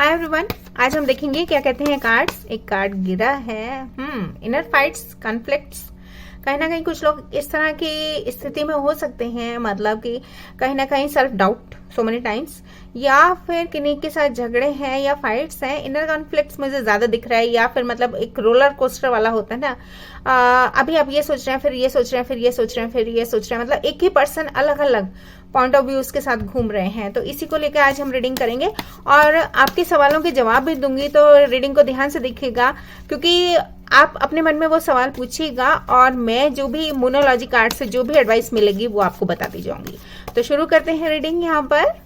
Hi everyone, आज हम देखेंगे क्या कहते हैं कार्ड्स। एक कार्ड गिरा है इनर फाइट्स, कॉन्फ्लिक्ट्स। कहीं ना कहीं कुछ लोग इस तरह की स्थिति में हो सकते हैं, मतलब कि कहीं ना कहीं self doubt so many times, या फिर किन्हीं के साथ झगड़े हैं या फाइट्स हैं। इनर कॉन्फ्लिक्ट्स मुझे ज्यादा दिख रहा है, या फिर मतलब एक रोलर कोस्टर वाला होता है ना। अभी आप ये सोच रहे हैं, फिर ये सोच रहे हैं, फिर ये सोच रहे हैं, फिर ये सोच रहे हैं, मतलब एक ही पर्सन अलग अलग पॉइंट ऑफ व्यूज के साथ घूम रहे हैं। तो इसी को लेकर आज हम रीडिंग करेंगे और आपके सवालों के जवाब भी दूंगी। तो रीडिंग को ध्यान से देखिएगा, क्योंकि आप अपने मन में वो सवाल पूछिएगा और मैं जो भी मोनोलॉजी कार्ड से जो भी एडवाइस मिलेगी वो आपको बताती जाऊंगी। तो शुरू करते हैं रीडिंग। यहाँ पर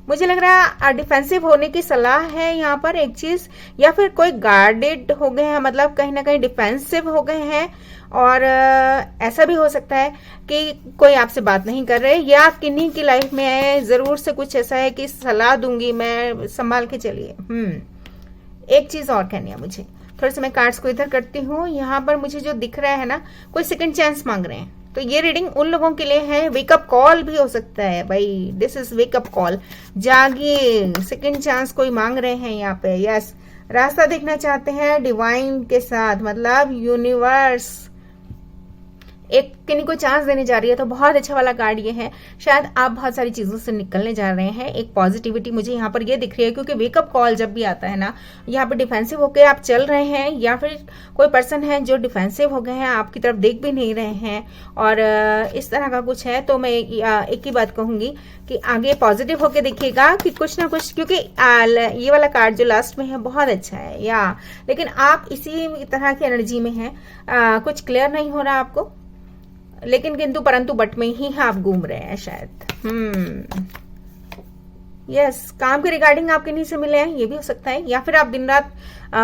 मुझे लग रहा है डिफेंसिव होने की सलाह है यहाँ पर एक चीज, या फिर कोई गार्डेड हो गए हैं, मतलब कहीं ना कहीं डिफेंसिव हो गए हैं। और ऐसा भी हो सकता है कि कोई आपसे बात नहीं कर रहे, या किन्हीं की लाइफ में जरूर से कुछ ऐसा है कि सलाह दूंगी मैं, संभाल के चलिए। एक चीज और कहनी है मुझे, थोड़ा सा मैं कार्ड्स को इधर करती हूँ। यहाँ पर मुझे जो दिख रहा है ना, कोई सेकंड चांस मांग रहे हैं। तो ये रीडिंग उन लोगों के लिए है, वेकअप कॉल भी हो सकता है भाई, दिस इज वेकअप कॉल। जागिए, सेकंड चांस कोई मांग रहे हैं यहाँ पे। यस, रास्ता देखना चाहते हैं डिवाइन के साथ, मतलब यूनिवर्स एक किन्हीं को चांस देने जा रही है। तो बहुत अच्छा वाला कार्ड ये है। शायद आप बहुत सारी चीजों से निकलने जा रहे हैं, एक पॉजिटिविटी मुझे यहाँ पर ये दिख रही है, क्योंकि वेकअप कॉल जब भी आता है ना, यहाँ पर डिफेंसिव होकर आप चल रहे हैं, या फिर कोई पर्सन है जो डिफेंसिव हो गए हैं, आपकी तरफ देख भी नहीं रहे हैं, और इस तरह का कुछ है। तो मैं एक ही बात कहूंगी कि आगे पॉजिटिव होकर देखिएगा कि कुछ ना कुछ, क्योंकि ये वाला कार्ड जो लास्ट में है बहुत अच्छा है, लेकिन आप इसी तरह की एनर्जी में हैं। कुछ क्लियर नहीं हो रहा आपको, लेकिन किंतु परंतु बट में ही आप घूम रहे हैं शायद। यस, काम के रिगार्डिंग आप किन्हीं से मिले हैं, ये भी हो सकता है, या फिर आप दिन रात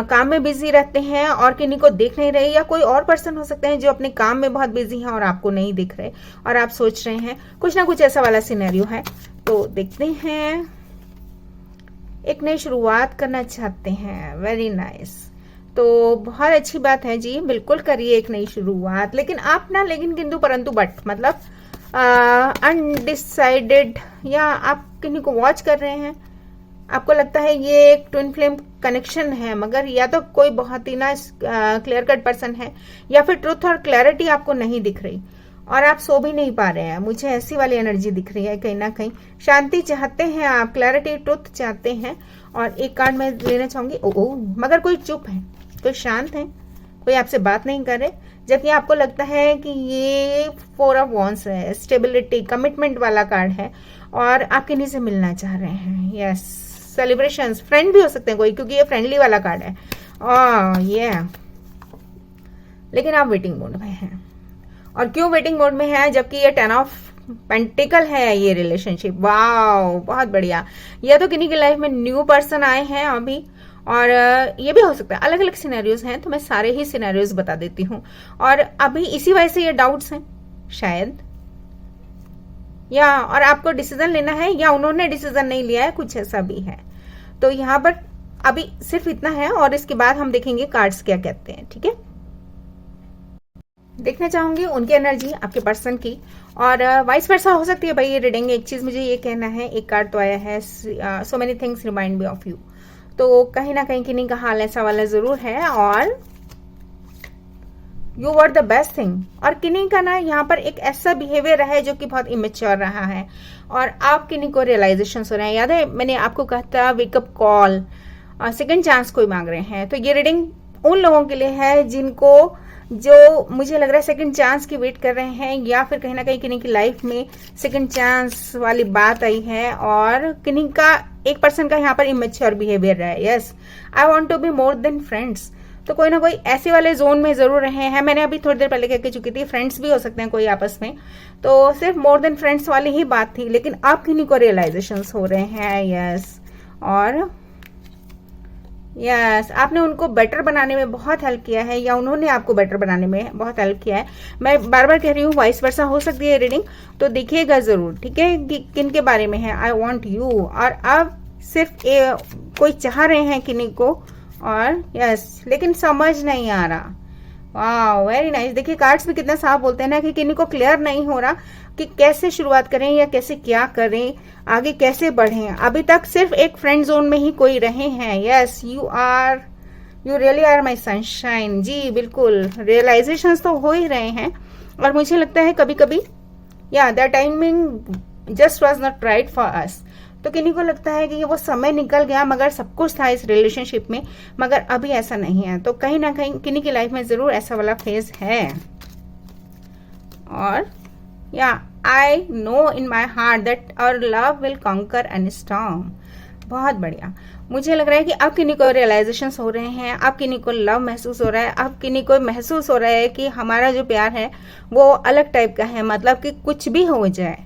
काम में बिजी रहते हैं और किन्हीं को देख नहीं रहे, या कोई और पर्सन हो सकते हैं जो अपने काम में बहुत बिजी हैं और आपको नहीं दिख रहे और आप सोच रहे हैं। कुछ ना कुछ ऐसा वाला सिनेरियो है। तो देखते हैं, एक नई शुरुआत करना चाहते हैं, वेरी नाइस। तो बहुत अच्छी बात है जी, बिल्कुल करिए एक नई शुरुआत, लेकिन आप ना, लेकिन किंतु परंतु बट, मतलब अनडिसाइडेड, या आप किन्हीं को वॉच कर रहे हैं। आपको लगता है ये एक ट्विन फ्लेम कनेक्शन है, मगर या तो कोई बहुत ही ना क्लियर कट पर्सन है, या फिर ट्रुथ और क्लैरिटी आपको नहीं दिख रही और आप सो भी नहीं पा रहे हैं। मुझे ऐसी वाली एनर्जी दिख रही है। कहीं ना कहीं शांति चाहते हैं आप, क्लैरिटी, ट्रुथ चाहते हैं। और एक कार्ड मैं लेना चाहूंगी, मगर कोई चुप है, कोई शांत है, कोई आपसे बात नहीं कर रहे, जबकि आपको लगता है कि ये 4 ऑफ वॉन्ड्स है, स्टेबिलिटी, कमिटमेंट वाला कार्ड है, और आप किन्हीं से मिलना चाह रहे हैं। यस, सेलिब्रेशंस, फ्रेंड भी हो सकते हैं कोई, क्योंकि ये फ्रेंडली वाला कार्ड है। लेकिन आप वेटिंग मोड में हैं। और क्यों वेटिंग मोड में है, जबकि ये 10 ऑफ पेंटिकल है ये रिलेशनशिप। वाओ, बहुत बढ़िया। या तो किन्हीं की लाइफ में न्यू पर्सन आए हैं अभी, और ये भी हो सकता है, अलग अलग सिनेरियोज हैं, तो मैं सारे ही सिनेरियोज बता देती हूँ। और अभी इसी वजह से ये डाउट्स हैं शायद, और आपको डिसीजन लेना है, या उन्होंने डिसीजन नहीं लिया है, कुछ ऐसा भी है। तो यहाँ पर अभी सिर्फ इतना है, और इसके बाद हम देखेंगे कार्ड्स क्या कहते हैं। ठीक है, देखना चाहूंगी उनकी एनर्जी आपके पर्सन की, और वाइस वर्सा हो सकती है भाई ये रीडिंग। एक चीज मुझे ये कहना है, एक कार्ड तो आया है, so many things remind me of you. तो कहीं ना कहीं किन्हीं का हाल ऐसा वाला जरूर है, और you were the best thing. और किन्हीं का ना यहाँ पर एक ऐसा बिहेवियर है जो कि बहुत इमेच्योर रहा है, और आप किन्हीं को रियलाइजेशन हो रहे हैं। याद है मैंने आपको कहा था वेकअप कॉल, सेकंड चांस कोई मांग रहे हैं। तो ये रीडिंग उन लोगों के लिए है जिनको, जो मुझे लग रहा है सेकंड चांस की वेट कर रहे हैं, या फिर कहीं ना कहीं किन्हीं की लाइफ में सेकंड चांस वाली बात आई है, और किन्हीं का, एक पर्सन का यहाँ पर इमेच्योर बिहेवियर रहा है। Yes, I want to be more than friends. तो कोई ना कोई ऐसे वाले जोन में जरूर रहे हैं। मैंने अभी थोड़ी देर पहले कह चुकी थी, फ्रेंड्स भी हो सकते हैं कोई आपस में। तो सिर्फ मोर देन फ्रेंड्स वाली ही बात थी, लेकिन अब किन्हीं को रियलाइजेशन हो रहे हैं। यस, और यस, आपने उनको बेटर बनाने में बहुत हेल्प किया है, या उन्होंने आपको बेटर बनाने में बहुत हेल्प किया है। मैं बार बार कह रही हूँ, वाइस वर्सा हो सकती है रीडिंग, तो देखिएगा जरूर। ठीक है, कि किन के बारे में है, आई वॉन्ट यू, और अब सिर्फ कोई चाह रहे हैं किन्हीं को, और यस, लेकिन समझ नहीं आ रहा। वाह वेरी नाइस। देखिए कार्ड्स में कितना साफ बोलते हैं ना कि किन्हीं को क्लियर नहीं हो रहा कि कैसे शुरुआत करें या कैसे क्या करें, आगे कैसे बढ़ें। अभी तक सिर्फ एक फ्रेंड जोन में ही कोई रहे हैं। Yes you really are my sunshine. जी बिल्कुल, रियलाइजेशन तो हो ही रहे हैं। और मुझे लगता है कभी कभी या the timing just was not right for us. तो किन्हीं को लगता है कि वो समय निकल गया, मगर सब कुछ था इस रिलेशनशिप में, मगर अभी ऐसा नहीं है। तो कहीं ना कहीं किन्हीं की लाइफ में जरूर ऐसा वाला फेज है। और या I know in my heart that our love will conquer any storm. बहुत बढ़िया। मुझे लग रहा है कि अब किन्हीं को रियलाइजेशन हो रहे हैं, अब किन्हीं को लव महसूस हो रहा है, अब किन्हीं को महसूस हो रहा है कि हमारा जो प्यार है वो अलग टाइप का है, मतलब कि कुछ भी हो जाए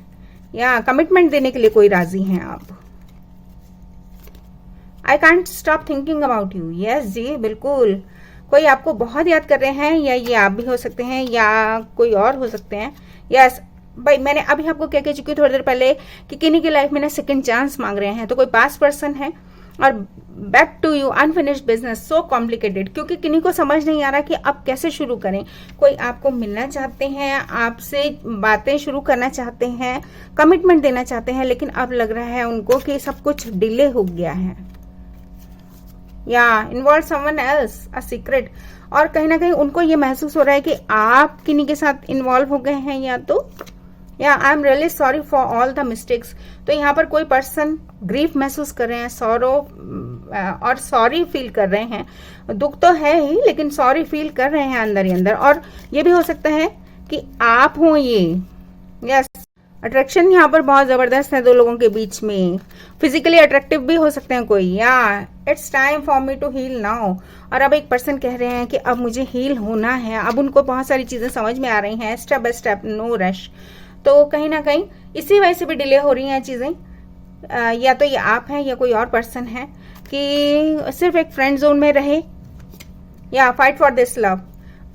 या कमिटमेंट देने के लिए कोई राजी हैं आप। I can't stop thinking about you. Yes जी बिल्कुल, कोई आपको बहुत याद कर रहे हैं, या ये आप भी हो सकते हैं या कोई और हो सकते हैं। यस भाई, मैंने अभी आपको क्या कह चुकी हूँ थोड़ी देर पहले कि किन्हीं की लाइफ में ना सेकंड चांस मांग रहे हैं। तो कोई पास्ट पर्सन है और back to you unfinished business so complicated, क्योंकि किन्हीं को समझ नहीं आ रहा कि अब कैसे शुरू करें। कोई आपको मिलना चाहते हैं, आपसे बातें शुरू करना चाहते हैं, कमिटमेंट देना चाहते हैं, लेकिन अब लग रहा है उनको कि सब कुछ डिले हो गया है या involve someone else a secret. और कहीं ना कहीं उनको ये महसूस हो रहा है कि आप किन्हीं के साथ इन्वॉल्व हो गए हैं, या I am really sorry for all the mistakes. तो यहाँ पर कोई पर्सन ग्रीफ महसूस कर रहे हैं, सॉरो और सॉरी फील कर रहे हैं। दुख तो है ही, लेकिन सॉरी फील कर रहे हैं अंदर ही अंदर। और ये भी हो सकता है कि आप हो ये। यस, अट्रैक्शन यहाँ पर बहुत जबरदस्त है दो लोगों के बीच में। फिजिकली अट्रैक्टिव भी हो सकते हैं कोई, या it's time for me to heal now. और अब एक पर्सन कह रहे हैं कि अब मुझे हील होना है। अब उनको बहुत सारी चीजें समझ में आ रही हैं, step by step, no rush. तो कहीं ना कहीं इसी वजह से भी डिले हो रही हैं चीजें। या तो ये आप हैं या कोई और पर्सन है कि सिर्फ एक फ्रेंड जोन में रहे, या फाइट फॉर दिस लव।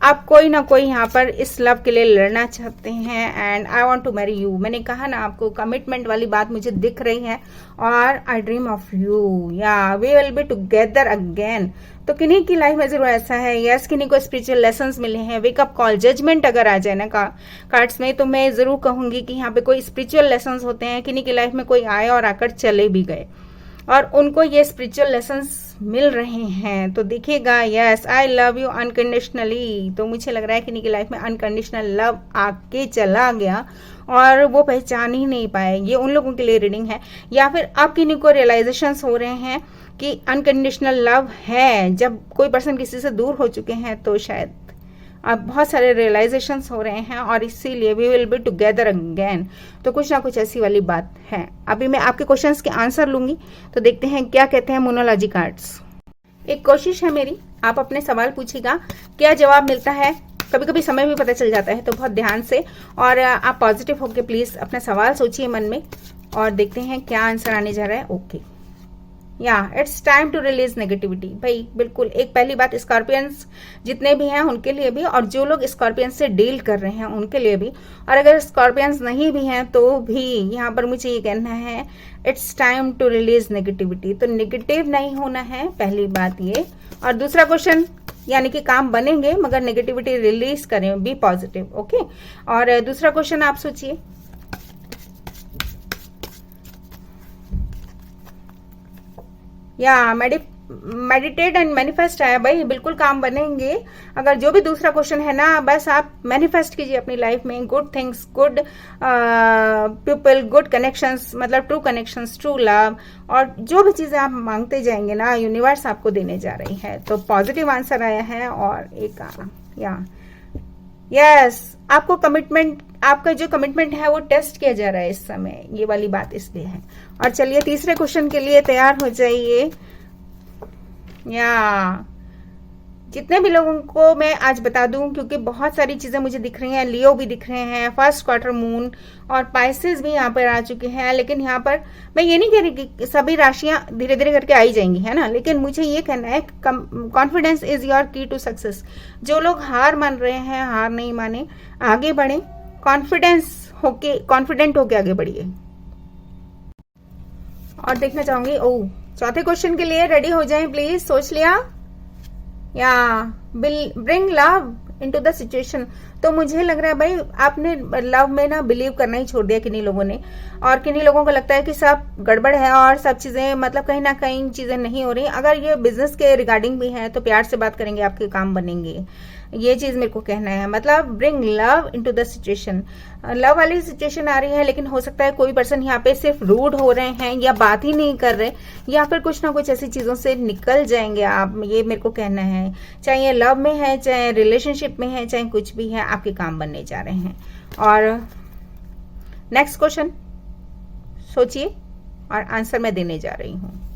आप कोई ना कोई यहाँ पर इस लव के लिए लड़ना चाहते हैं। And I want to marry you. मैंने कहा ना आपको, कमिटमेंट वाली बात मुझे दिख रही है। और आई ड्रीम ऑफ यू, या we will be together again. तो किन्हीं की लाइफ में जरूर ऐसा है। यस, किन्हीं को स्पिरिचुअल लेसन्स मिले हैं, वेकअप कॉल, जजमेंट अगर आ जाए ना कार्ड्स में, तो मैं जरूर कहूंगी कि यहाँ पे कोई स्पिरिचुअल लेसन्स होते हैं। किन्हीं की लाइफ में कोई आए और आकर चले भी गए, और उनको ये स्पिरिचुअल लेसन्स मिल रहे हैं। तो देखिएगा, yes I love you unconditionally. तो मुझे लग रहा है कि इनकी लाइफ में अनकंडीशनल लव आके चला गया और वो पहचान ही नहीं पाए। ये उन लोगों के लिए रीडिंग है। या फिर अब किन्हीं को रियलाइजेशन हो रहे हैं कि अनकंडीशनल लव है। जब कोई पर्सन किसी से दूर हो चुके हैं तो शायद अब बहुत सारे रियलाइजेशंस हो रहे हैं, और इसीलिए we will be together again. तो कुछ ना कुछ ऐसी वाली बात है। अभी मैं आपके क्वेश्चंस के आंसर लूंगी, तो देखते हैं क्या कहते हैं मोनोलॉजी कार्ड्स। एक कोशिश है मेरी, आप अपने सवाल पूछिएगा, क्या जवाब मिलता है। कभी कभी समय भी पता चल जाता है, तो बहुत ध्यान से और आप पॉजिटिव होके प्लीज अपना सवाल सोचिए मन में, और देखते हैं क्या आंसर आने जा रहा है। ओके, या it's time to release negativity. भाई बिल्कुल, एक पहली बात स्कॉर्पियंस जितने भी हैं उनके लिए भी, और जो लोग स्कॉर्पियंस से डील कर रहे हैं उनके लिए भी, और अगर स्कॉर्पियंस नहीं भी हैं तो भी यहाँ पर मुझे ये कहना है it's time to release negativity. तो नेगेटिव नहीं होना है, पहली बात ये। और दूसरा क्वेश्चन, यानी कि काम बनेंगे मगर नेगेटिविटी रिलीज करें, बी पॉजिटिव। ओके, और दूसरा क्वेश्चन आप सोचिए। या मेडिटेट एंड मैनिफेस्ट है। भाई बिल्कुल काम बनेंगे। अगर जो भी दूसरा क्वेश्चन है ना, बस आप मैनिफेस्ट कीजिए अपनी लाइफ में good things, good people, good connections, मतलब ट्रू कनेक्शंस, ट्रू लव, और जो भी चीजें आप मांगते जाएंगे ना, यूनिवर्स आपको देने जा रही है। तो पॉजिटिव आंसर आया है। और एक यस, आपको कमिटमेंट, आपका जो कमिटमेंट है वो टेस्ट किया जा रहा है इस समय, ये वाली बात इसलिए है। और चलिए तीसरे क्वेश्चन के लिए तैयार हो जाइए। या जितने भी लोगों को मैं आज बता दूं, क्योंकि बहुत सारी चीजें मुझे दिख रही हैं, लियो भी दिख रहे हैं, फर्स्ट क्वार्टर मून और पाइसेस भी यहाँ पर आ चुके हैं। लेकिन यहाँ पर मैं ये नहीं कह रही कि सभी राशियां धीरे धीरे करके आई जाएंगी, है ना, लेकिन मुझे ये कहना है कॉन्फिडेंस इज योर की टू सक्सेस। जो लोग हार मान रहे हैं, हार नहीं माने, आगे बढ़े, कॉन्फिडेंट होके आगे बढ़िए। और देखना चाहूंगी, चौथे क्वेश्चन के लिए रेडी हो जाएं प्लीज। सोच लिया? या bring love into the situation. तो मुझे लग रहा है भाई आपने लव में ना बिलीव करना ही छोड़ दिया किन्हीं लोगों ने, और किन्हीं लोगों को लगता है कि सब गड़बड़ है और सब चीजें मतलब कहीं ना कहीं चीजें नहीं हो रही। अगर ये बिजनेस के रिगार्डिंग भी है तो प्यार से बात करेंगे, आपके काम बनेंगे, ये चीज मेरे को कहना है। मतलब bring love into the situation, love वाली सिचुएशन आ रही है, लेकिन हो सकता है कोई पर्सन यहाँ पे सिर्फ रूड हो रहे हैं या बात ही नहीं कर रहे, या फिर कुछ ना कुछ ऐसी चीजों से निकल जाएंगे आप, ये मेरे को कहना है। चाहे ये लव में है, चाहे रिलेशनशिप में है, चाहे कुछ भी है, आपके काम बनने जा रहे हैं। और नेक्स्ट क्वेश्चन सोचिए और आंसर मैं देने जा रही हूँ।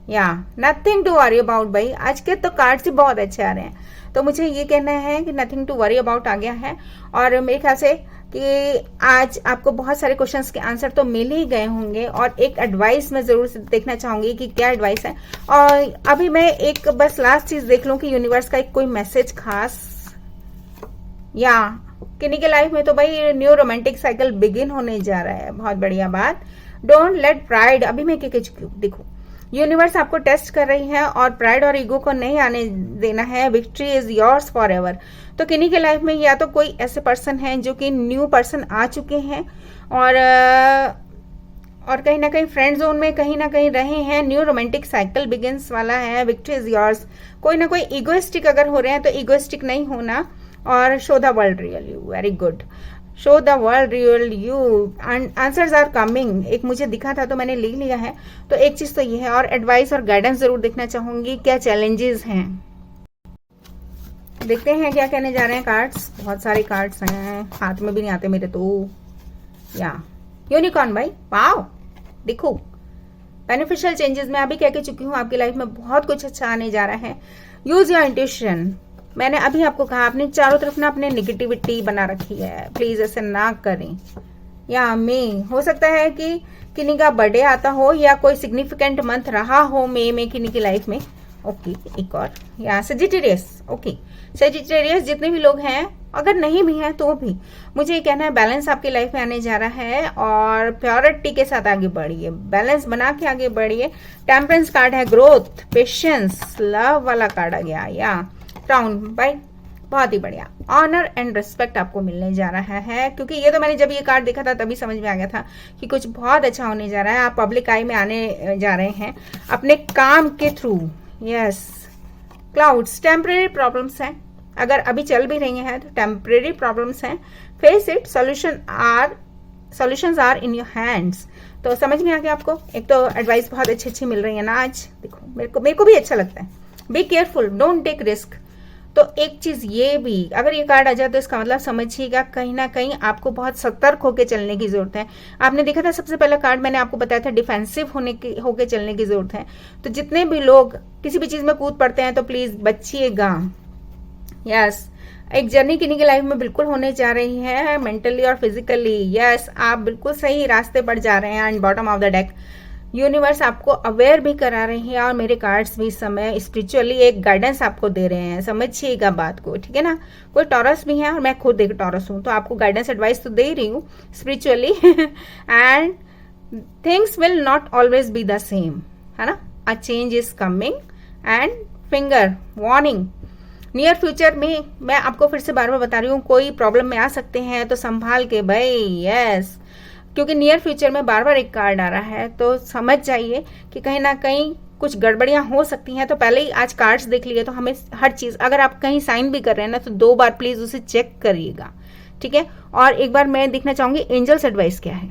या नथिंग टू वरी अबाउट। भाई आज के तो कार्ड्स ही बहुत अच्छे आ रहे हैं, तो मुझे ये कहना है कि नथिंग टू वरी अबाउट आ गया है। और मेरे ख्याल से कि आज आपको बहुत सारे क्वेश्चंस के आंसर तो मिल ही गए होंगे, और एक एडवाइस मैं जरूर से देखना चाहूंगी कि क्या एडवाइस है। और अभी मैं एक बस लास्ट चीज देख लूं कि यूनिवर्स का एक कोई मैसेज खास, या किन्हीं के लाइफ में तो भाई न्यू रोमांटिक साइकिल बिगिन होने जा रहा है, बहुत बढ़िया बात। डोंट लेट प्राइड, अभी मैं क्या कह चुकी हूँ, देखो यूनिवर्स आपको टेस्ट कर रही है और प्राइड और ईगो को नहीं आने देना है। Victory is yours for ever. तो किन्हीं के लाइफ में या तो कोई ऐसे पर्सन है जो कि न्यू पर्सन आ चुके हैं, और कहीं ना कहीं फ्रेंड जोन में कहीं ना कहीं रहे हैं, न्यू रोमांटिक साइकिल बिगिंस वाला है, विक्ट्री इज योर्स। कोई ना कोई इगोइस्टिक अगर हो रहे हैं तो इगोइस्टिक नहीं होना, और show the world real you, very good, show the world real you, answers are coming. एक मुझे दिखा था तो मैंने लिख लिया है, तो एक चीज तो ये है। और एडवाइस और गाइडेंस जरूर देखना चाहूंगी, क्या चैलेंजेस हैं, देखते हैं क्या कहने जा रहे हैं कार्ड्स। बहुत सारे कार्ड्स हैं, हाथ में भी नहीं आते मेरे तो। या यूनिकॉर्न भाई, वाओ, देखो बेनिफिशियल चेंजेस मैं अभी कह के चुकी हूँ, आपकी लाइफ में बहुत कुछ अच्छा आने जा रहा है। Use your intuition. मैंने अभी आपको कहा, आपने चारों तरफ ना अपने नेगेटिविटी बना रखी है, प्लीज ऐसे ना करें। या मई, हो सकता है कि किन्हीं का बर्थडे आता हो या कोई सिग्निफिकेंट मंथ रहा हो मई में किन्हीं की लाइफ में। ओके, एक और, या सजिटेरियस। ओके, सजिटेरियस जितने भी लोग हैं, अगर नहीं भी हैं तो भी मुझे ये कहना है बैलेंस आपकी लाइफ में आने जा रहा है, और प्योरिटी के साथ आगे बढ़िए, बैलेंस बना के आगे बढ़िए। टेम्परेंस कार्ड है, ग्रोथ, पेशेंस, लव वाला कार्ड आ गया। या क्राउन भाई, बहुत ही बढ़िया, ऑनर एंड रिस्पेक्ट आपको मिलने जा रहा है, क्योंकि ये तो मैंने जब ये कार्ड देखा था तभी समझ में आ गया था कि कुछ बहुत अच्छा होने जा रहा है। आप पब्लिक आई में आने जा रहे हैं अपने काम के थ्रू। यस, क्लाउड्स, टेम्परेरी प्रॉब्लम्स हैं, अगर अभी चल भी रही हैं तो टेम्परेरी प्रॉब्लम्स हैं। Face it, solutions are in your hands. तो समझ में आ गया आपको। एक तो एडवाइस बहुत अच्छी अच्छी मिल रही है ना आज, देखो मेरे को भी अच्छा लगता है। Be careful, don't take risk. तो एक चीज ये भी, अगर ये कार्ड आ जाए तो इसका मतलब समझिएगा कहीं ना कहीं आपको बहुत सतर्क होकर चलने की जरूरत है। आपने देखा था सबसे पहला कार्ड मैंने आपको बताया था, डिफेंसिव होके चलने की जरूरत है। तो जितने भी लोग किसी भी चीज में कूद पड़ते हैं तो प्लीज बचिएगा। यस, एक जर्नी किन्हीं की लाइफ में बिल्कुल होने जा रही है, मेंटली और फिजिकली। यस, आप बिल्कुल सही रास्ते पर जा रहे हैं। And bottom of the deck universe आपको अवेयर भी करा रही है, और मेरे कार्ड्स भी इस समय स्पिरिचुअली एक गाइडेंस आपको दे रहे हैं। समझिएगा बात को, ठीक है ना। कोई टॉरस भी है और मैं खुद एक टॉरस हूं, तो आपको गाइडेंस एडवाइस तो दे ही रही हूँ spiritually. And things will not always be the same, है ना। A change is coming and finger warning. Near future में मैं आपको फिर से बार बार बता रही हूँ, कोई प्रॉब्लम में आ सकते हैं, तो संभाल के भाई। यस, क्योंकि नियर फ्यूचर में बार बार एक कार्ड आ रहा है, तो समझ जाइए कि कहीं ना कहीं कुछ गड़बड़ियां हो सकती हैं। तो पहले ही आज कार्ड्स देख लिए, तो हमें हर चीज, अगर आप कहीं साइन भी कर रहे हैं ना, तो 2 बार प्लीज उसे चेक करिएगा, ठीक है। और एक बार मैं देखना चाहूंगी एंजल्स एडवाइस क्या है,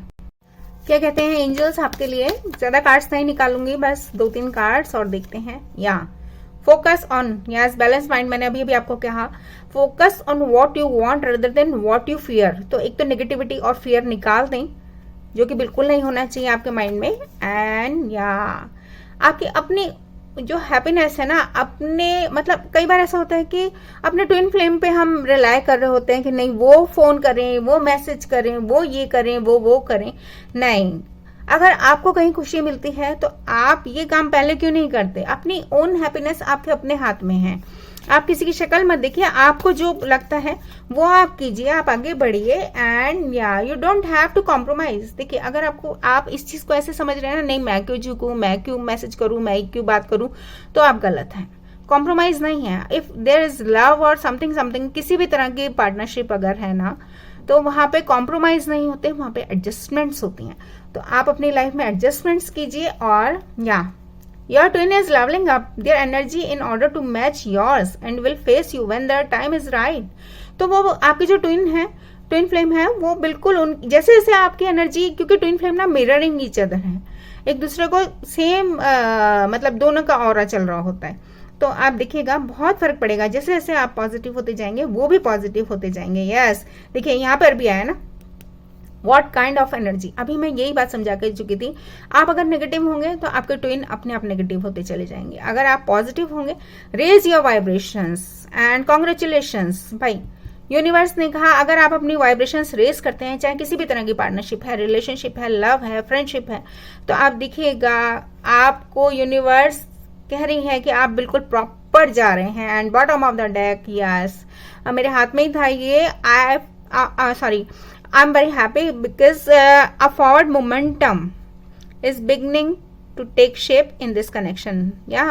क्या कहते हैं एंजल्स आपके लिए। ज्यादा कार्ड्स नहीं निकालूंगी, बस 2-3 कार्ड्स और देखते हैं। या focus on, yes, balance mind, मैंने अभी आपको कहा, focus on what you want rather than what you fear. तो एक तो नेगेटिविटी और फियर निकाल दें, जो कि बिल्कुल नहीं होना चाहिए आपके माइंड में। एंड या आपकी अपनी जो हैप्पीनेस है ना, अपने मतलब कई बार ऐसा होता है कि अपने ट्विन फ्लेम पे हम रिलाय कर रहे होते हैं कि नहीं वो फोन करें, वो मैसेज करें, वो ये करें, वो करें। नहीं, अगर आपको कहीं खुशी मिलती है तो आप ये काम पहले क्यों नहीं करते। अपनी ओन हैप्पीनेस आपके अपने हाथ में है। आप किसी की शक्ल मत देखिए, आपको जो लगता है वो आप कीजिए, आप आगे बढ़िए। एंड या you don't have to compromise. देखिए, अगर आप इस चीज को ऐसे समझ रहे हैं ना, नहीं मैं क्यों झुकूं, मैं क्यों मैसेज करूं, मैं क्यों बात करूं, तो आप गलत हैं। कॉम्प्रोमाइज नहीं है। इफ देयर इज लव और समथिंग समथिंग, किसी भी तरह की पार्टनरशिप अगर है ना, तो वहां पे कॉम्प्रोमाइज नहीं होते, वहां पे एडजस्टमेंट्स होती हैं। तो आप अपनी लाइफ में एडजस्टमेंट्स कीजिए। और या your twin is levelling up their energy in order to match yours and will face you when the time is right. तो वो आपकी जो ट्विन है, ट्विन फ्लेम है, वो बिल्कुल उन जैसे जैसे आपकी एनर्जी, क्योंकि ट्विन फ्लेम ना मिररिंग ईच अदर है, एक दूसरे को सेम मतलब दोनों का ऑरा चल रहा होता है। तो आप देखिएगा बहुत फर्क पड़ेगा, जैसे जैसे आप पॉजिटिव होते जाएंगे वो भी पॉजिटिव होते जाएंगे। यस, देखिए यहाँ पर भी आया ना, व्हाट काइंड ऑफ एनर्जी। अभी मैं यही बात समझा कर चुकी थी, आप अगर नेगेटिव होंगे तो आपके ट्विन अपने आप नेगेटिव होते चले जाएंगे। अगर आप पॉजिटिव होंगे, raise your vibrations and congratulations भाई। यूनिवर्स ने कहा अगर आप अपनी वाइब्रेशंस रेज करते हैं, चाहे किसी भी तरह की पार्टनरशिप है, रिलेशनशिप है, लव है, फ्रेंडशिप है, तो आप देखिएगा आपको यूनिवर्स कह रही है कि आप बिल्कुल प्रॉपर जा रहे हैं। And bottom of the deck, yes मेरे हाथ में ही था ये, I am very happy because a forward momentum is beginning to take shape in this connection. या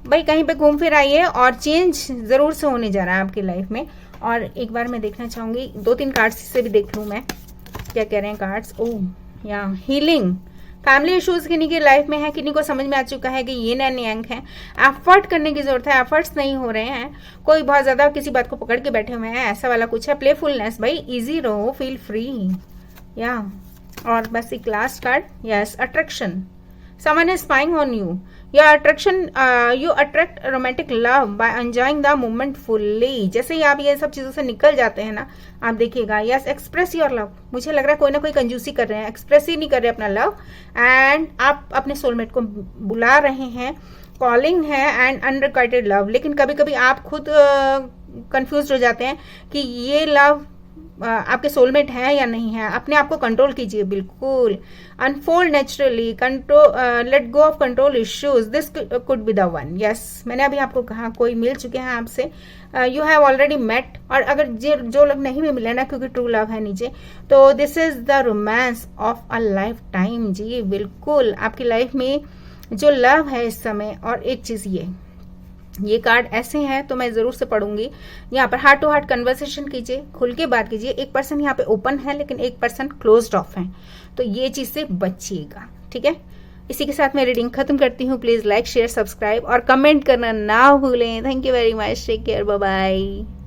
भाई कहीं पे घूम फिर आइए और चेंज जरूर से होने जा रहा है आपकी लाइफ में। और एक बार मैं देखना चाहूंगी, 2-3 कार्ड्स से भी देख लूं मैं क्या कह रहे हैं कार्ड्स। ओह या हीलिंग, फैमिली इश्यूज किन्हीं की लाइफ में है, किन्हीं को समझ में आ चुका है कि ये नैन यांग है, एफर्ट करने की जरूरत है, एफर्ट्स नहीं हो रहे हैं, कोई बहुत ज्यादा किसी बात को पकड़ के बैठे हुए हैं, ऐसा वाला कुछ है। प्लेफुलनेस भाई, इजी रहो, फील फ्री। या और बस एक last card, yes attraction, someone is spying on you, your attraction, you attract romantic love by enjoying the moment fully. जैसे ही आप ये सब चीजों से निकल जाते हैं ना, आप देखिएगा, यस एक्सप्रेस योर लव। मुझे लग रहा है कोई ना कोई कंजूसी कर रहे हैं, एक्सप्रेस ही नहीं कर रहे अपना लव, एंड आप अपने सोलमेट को बुला रहे हैं, कॉलिंग है एंड अनरिक्वाइटेड लव। लेकिन कभी कभी आप खुद कंफ्यूज हो जाते हैं कि ये लव आपके सोलमेट है या नहीं है। अपने आप को कंट्रोल कीजिए, बिल्कुल unfold naturally, control, let go of control issues, this could be the one. Yes, मैंने अभी आपको कहा कोई मिल चुके हैं आपसे, यू हैव ऑलरेडी मेट। और अगर जो लोग नहीं भी मिले ना, क्योंकि ट्रू लव है नीचे, तो this is the romance of a life time. जी बिल्कुल, आपकी लाइफ में जो लव है इस समय। और एक चीज ये कार्ड ऐसे हैं तो मैं जरूर से पढ़ूंगी। यहाँ पर हार्ट टू हार्ट कन्वर्सेशन कीजिए, खुल के बात कीजिए। एक पर्सन यहाँ पे ओपन है लेकिन एक पर्सन क्लोज्ड ऑफ है, तो ये चीज से बचिएगा, ठीक है। इसी के साथ मैं रीडिंग खत्म करती हूँ। प्लीज लाइक, शेयर, सब्सक्राइब और कमेंट करना ना भूलें। Thank you very much, take care, bye bye.